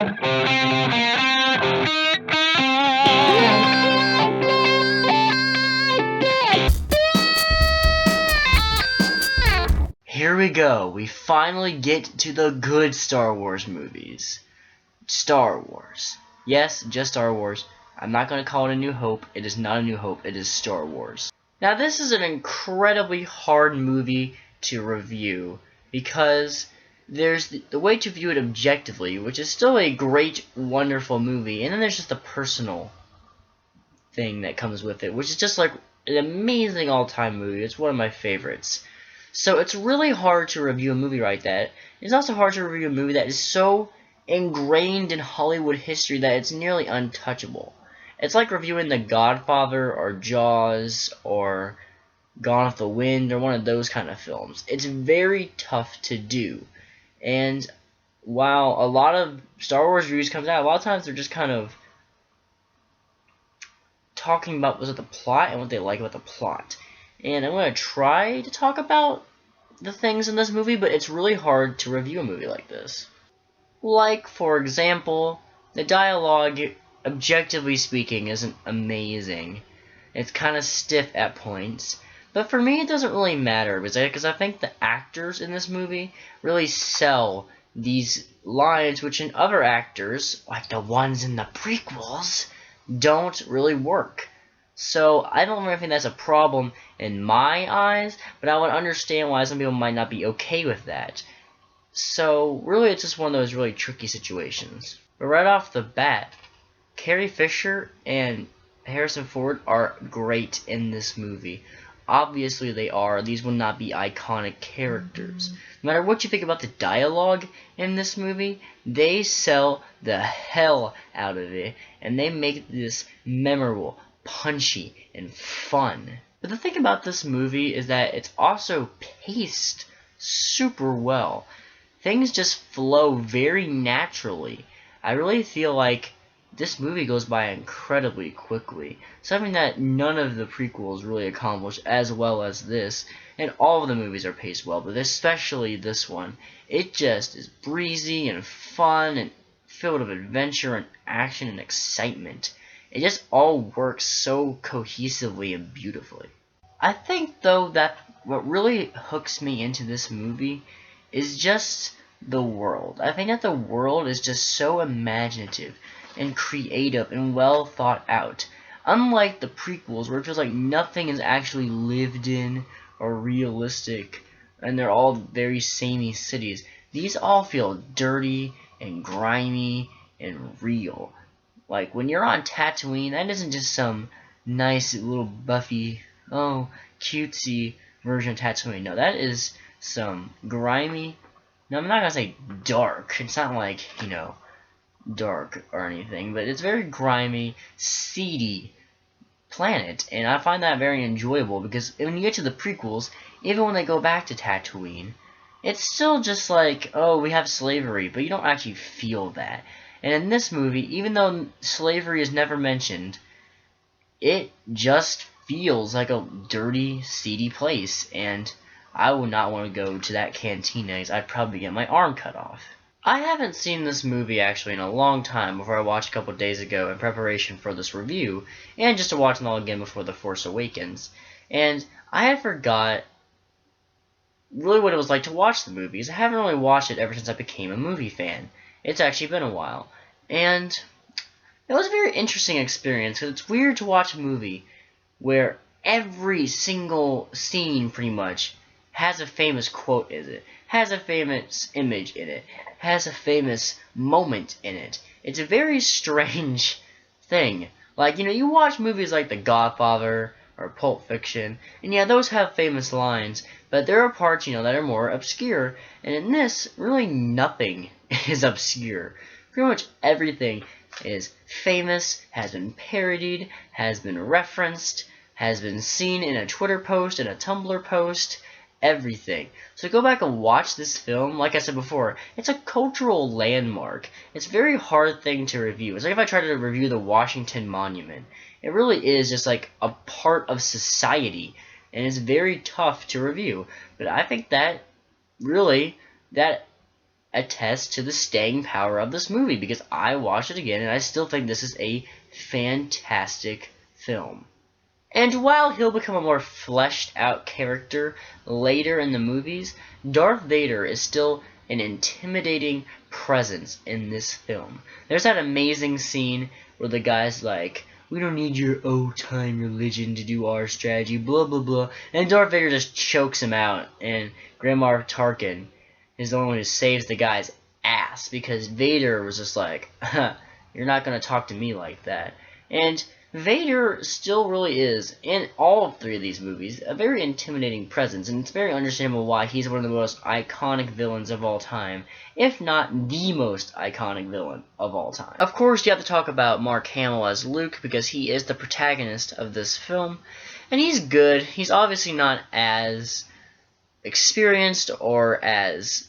Here we go. We finally get to the good Star Wars movies. Star Wars. Yes, just Star Wars. I'm not going to call it A New Hope. It is not A New Hope. It is Star Wars. Now, this is an incredibly hard movie to review because there's the way to view it objectively, which is still a great, wonderful movie, and then there's just the personal thing that comes with it, which is just like an amazing all-time movie. It's one of my favorites. So it's really hard to review a movie like that. It's also hard to review a movie that is so ingrained in Hollywood history that it's nearly untouchable. It's like reviewing The Godfather or Jaws or Gone with the Wind or one of those kind of films. It's very tough to do. And while a lot of Star Wars reviews comes out, a lot of times they're just kind of talking about the plot and what they like about the plot. And I'm going to try to talk about the things in this movie, but it's really hard to review a movie like this. Like, for example, the dialogue, objectively speaking, isn't amazing. It's kind of stiff at points. But for me, it doesn't really matter, because I think the actors in this movie really sell these lines, which in other actors, like the ones in the prequels, don't really work. So I don't really think that's a problem in my eyes, but I would understand why some people might not be okay with that. So really, it's just one of those really tricky situations. But right off the bat, Carrie Fisher and Harrison Ford are great in this movie. Obviously they are. These will not be iconic characters. No matter what you think about the dialogue in this movie, they sell the hell out of it, and they make this memorable, punchy, and fun. But the thing about this movie is that it's also paced super well. Things just flow very naturally. I really feel like this movie goes by incredibly quickly, something that none of the prequels really accomplished as well as this, and all of the movies are paced well, but especially this one. It just is breezy and fun and filled with adventure and action and excitement. It just all works so cohesively and beautifully. I think, though, that what really hooks me into this movie is just the world. I think that the world is just so imaginative and creative and well thought out. Unlike the prequels, where it feels like nothing is actually lived in or realistic, and they're all very samey cities, these all feel dirty and grimy and real. Like, when you're on Tatooine, that isn't just some nice little buffy, cutesy version of Tatooine. No, that is some grimy, no, I'm not gonna say dark. It's not like, dark or anything, but it's very grimy, seedy planet, and I find that very enjoyable because when you get to the prequels, even when they go back to Tatooine, it's still just like, oh, we have slavery, but you don't actually feel that. And in this movie, even though slavery is never mentioned, it just feels like a dirty, seedy place, and I would not want to go to that cantina because I'd probably get my arm cut off. I haven't seen this movie actually in a long time before I watched a couple days ago in preparation for this review, and just to watch them all again before The Force Awakens. And I had forgot really what it was like to watch the movies. I haven't really watched it ever since I became a movie fan. It's actually been a while. And it was a very interesting experience because it's weird to watch a movie where every single scene pretty much has a famous quote in it, has a famous image in it, has a famous moment in it. It's a very strange thing. Like, you watch movies like The Godfather or Pulp Fiction, and yeah, those have famous lines, but there are parts, that are more obscure, and in this, really nothing is obscure. Pretty much everything is famous, has been parodied, has been referenced, has been seen in a Twitter post, in a Tumblr post, everything. So go back and watch this film. Like I said before, it's a cultural landmark. It's a very hard thing to review. It's like if I tried to review the Washington Monument. It really is just like a part of society, and it's very tough to review. But I think that really, that attest to the staying power of this movie, because I watched it again and I still think this is a fantastic film. And while he'll become a more fleshed out character later in the movies, Darth Vader is still an intimidating presence in this film. There's that amazing scene where the guy's like, "We don't need your old-time religion to do our strategy, blah blah blah," and Darth Vader just chokes him out, and Grand Moff Tarkin is the only one who saves the guy's ass, because Vader was just like, "You're not gonna talk to me like that." And Vader still really is, in all three of these movies, a very intimidating presence, and it's very understandable why he's one of the most iconic villains of all time, if not the most iconic villain of all time. Of course, you have to talk about Mark Hamill as Luke, because he is the protagonist of this film, and he's good. He's obviously not as experienced or as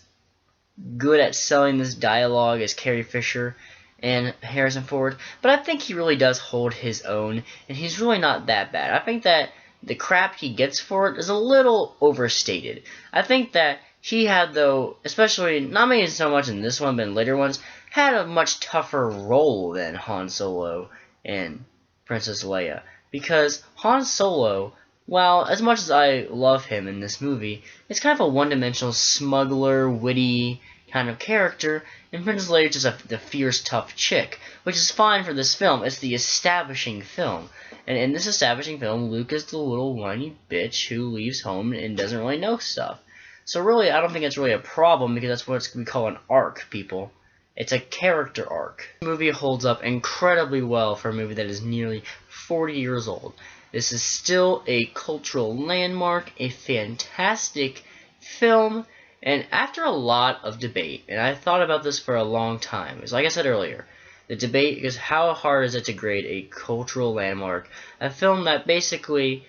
good at selling this dialogue as Carrie Fisher and Harrison Ford, but I think he really does hold his own, and he's really not that bad. I think that the crap he gets for it is a little overstated. I think that he had, though, especially, not maybe so much in this one, but in later ones, had a much tougher role than Han Solo and Princess Leia, because Han Solo, while as much as I love him in this movie, is kind of a one-dimensional smuggler, witty kind of character, and Princess Leia is just the fierce, tough chick, which is fine for this film. It's the establishing film. And in this establishing film, Luke is the little whiny bitch who leaves home and doesn't really know stuff. So really, I don't think it's really a problem, because that's what we call an arc, people. It's a character arc. The movie holds up incredibly well for a movie that is nearly 40 years old. This is still a cultural landmark, a fantastic film. And after a lot of debate, and I thought about this for a long time, because like I said earlier, the debate is how hard is it to grade a cultural landmark, a film that basically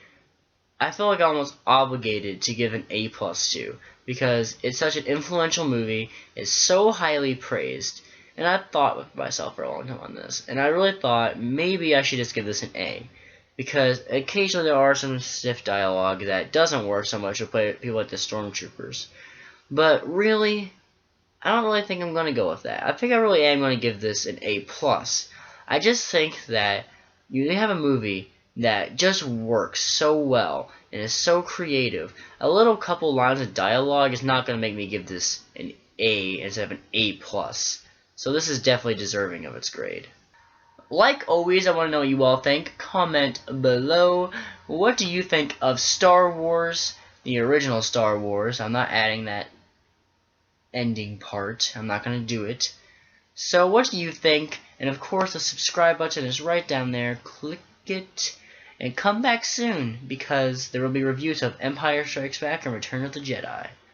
I feel like I'm almost obligated to give an A+ to, because it's such an influential movie, it's so highly praised, and I thought with myself for a long time on this, and I really thought maybe I should just give this an A, because occasionally there are some stiff dialogue that doesn't work so much with people like the Stormtroopers. But really, I don't really think I'm going to go with that. I think I really am going to give this an A+. I just think that you have a movie that just works so well and is so creative. A little couple lines of dialogue is not going to make me give this an A instead of an A+. So this is definitely deserving of its grade. Like always, I want to know what you all think. Comment below. What do you think of Star Wars, the original Star Wars? I'm not adding that ending part. I'm not going to do it. So what do you think? And of course, the subscribe button is right down there. Click it and come back soon, because there will be reviews of Empire Strikes Back and Return of the Jedi.